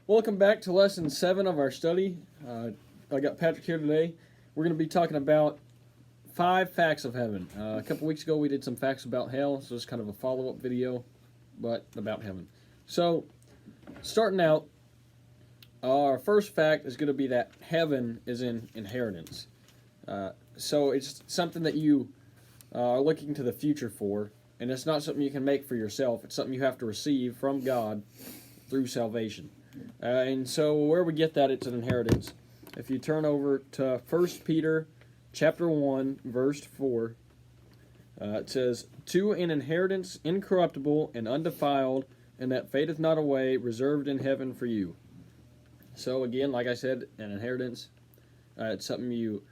Welcome back to lesson 7 of our study. I got Patrick here today. We're going to be talking about 5 facts of heaven. A couple weeks ago we did some facts about hell, so it's kind of a follow-up video, but about heaven. So, starting out, our first fact is going to be that heaven is an inheritance. So it's something that you are looking to the future for, and it's not something you can make for yourself. It's something you have to receive from God through salvation. And so where we get that, it's an inheritance. If you turn over to 1 Peter chapter 1, verse 4, it says, "To an inheritance incorruptible and undefiled, and that fadeth not away, reserved in heaven for you." So again, like I said, an inheritance, it's something you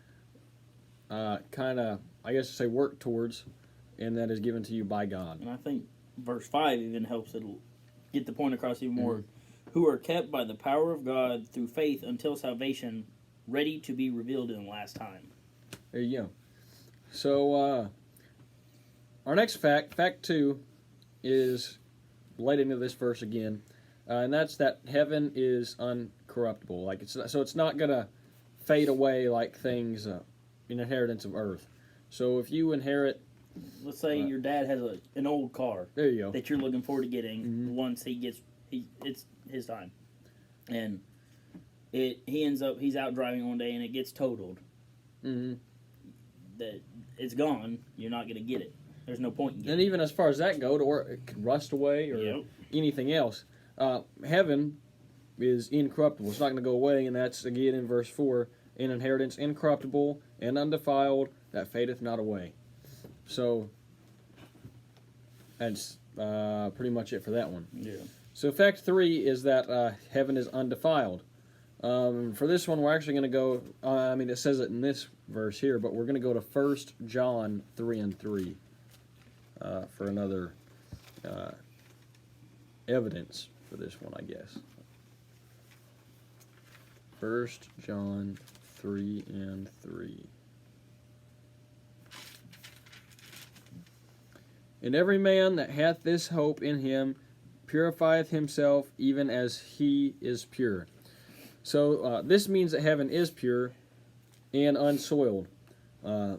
kind of, I guess say, work towards, and that is given to you by God. And I think verse 5 even helps it get the point across even more. Who are kept by the power of God through faith until salvation, ready to be revealed in the last time. There you go. So, our next fact, fact 2, is relating to this verse again, and that's that heaven is uncorruptible. Like it's not gonna fade away like things in inheritance of earth. So if you inherit, let's say your dad has an old car. There you go. That you're looking forward to getting once it's his time, and he's out driving one day and it gets totaled. That it's gone. You're not gonna get it. There's no point in getting it. And even as far as that goes, or it could rust away or anything else. Heaven is incorruptible. It's not going to go away, and that's again in verse 4, an inheritance incorruptible and undefiled that fadeth not away. So that's pretty much it for that one. Yeah. So fact 3 is that heaven is undefiled. For this one, we're actually going to go, it says it in this verse here, but we're going to go to 1 John 3 and 3 for another evidence for this one, I guess. 1 John 3 and 3. "And every man that hath this hope in him purifieth himself even as he is pure." So this means that heaven is pure and unsoiled. And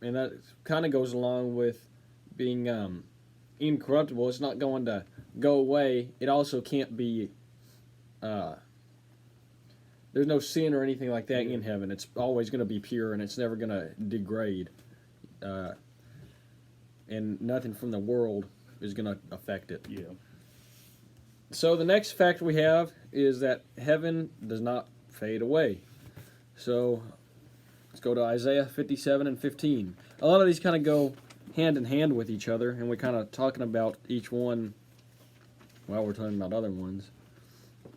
that kind of goes along with being incorruptible. It's not going to go away. It also can't be, there's no sin or anything like that in heaven. It's always going to be pure, and it's never going to degrade. And nothing from the world is going to affect it. Yeah. So the next fact we have is that heaven does not fade away. So let's go to Isaiah 57 and 15. A lot of these kind of go hand in hand with each other, and we're kind of talking about each one while we're talking about other ones.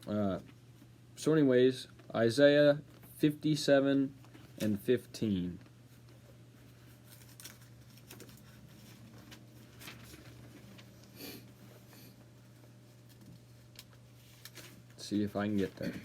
So anyways, Isaiah 57 and 15. See if I can get there.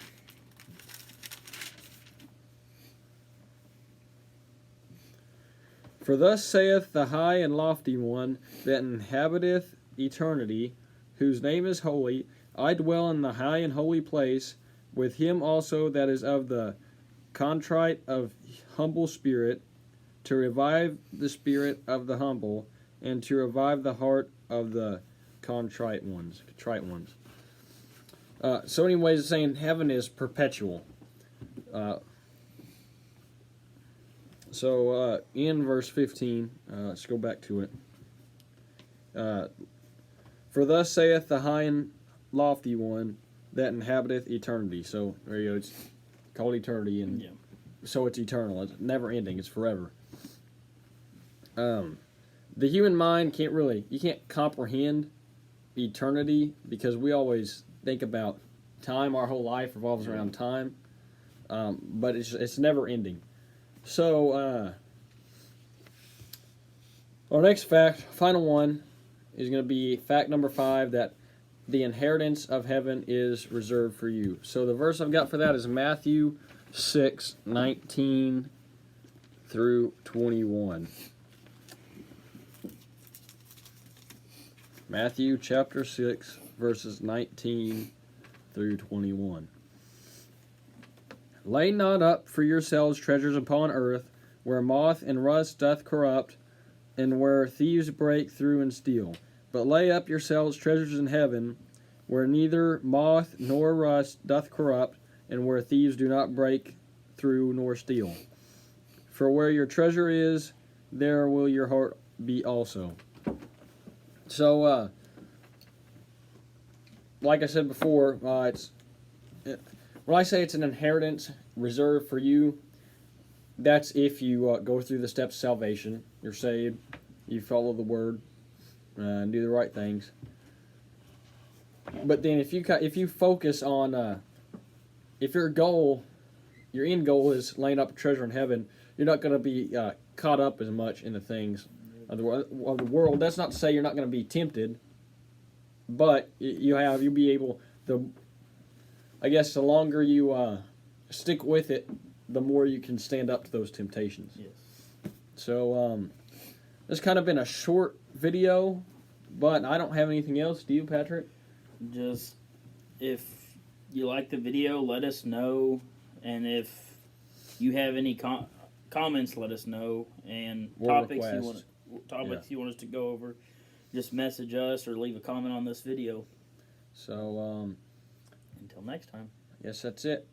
"For thus saith the high and lofty one that inhabiteth eternity, whose name is holy, I dwell in the high and holy place, with him also that is of the contrite of humble spirit, to revive the spirit of the humble, and to revive the heart of the contrite ones." So anyways, it's saying heaven is perpetual. So in verse 15, let's go back to it. "For thus saith the high and lofty one that inhabiteth eternity." So there you go. It's called eternity, and so it's eternal. It's never ending. It's forever. The human mind you can't comprehend eternity, because we always think about time. Our whole life revolves around time, but it's never ending. So our next fact, final one, is going to be fact number 5, that the inheritance of heaven is reserved for you. So the verse I've got for that is Matthew 6:19 through 21. Matthew chapter 6, verses 19 through 21. Lay not up for yourselves treasures upon earth, where moth and rust doth corrupt, and where thieves break through and steal. But lay up yourselves treasures in heaven, where neither moth nor rust doth corrupt, and where thieves do not break through nor steal. For where your treasure is, there will your heart be also. So, like I said before, when I say it's an inheritance reserved for you, that's if you go through the steps of salvation. You're saved, you follow the word, and do the right things. But then if you focus on, if your end goal is laying up a treasure in heaven, you're not going to be caught up as much in the things of the world. That's not to say you're not going to be tempted, but you'll be able to. I guess the longer you stick with it, the more you can stand up to those temptations. Yes. So this kind of been a short video, but I don't have anything else. Do you, Patrick? Just if you like the video, let us know, and if you have any comments, let us know, and topics you want us to go over, just message us or leave a comment on this video. So until next time. I guess that's it.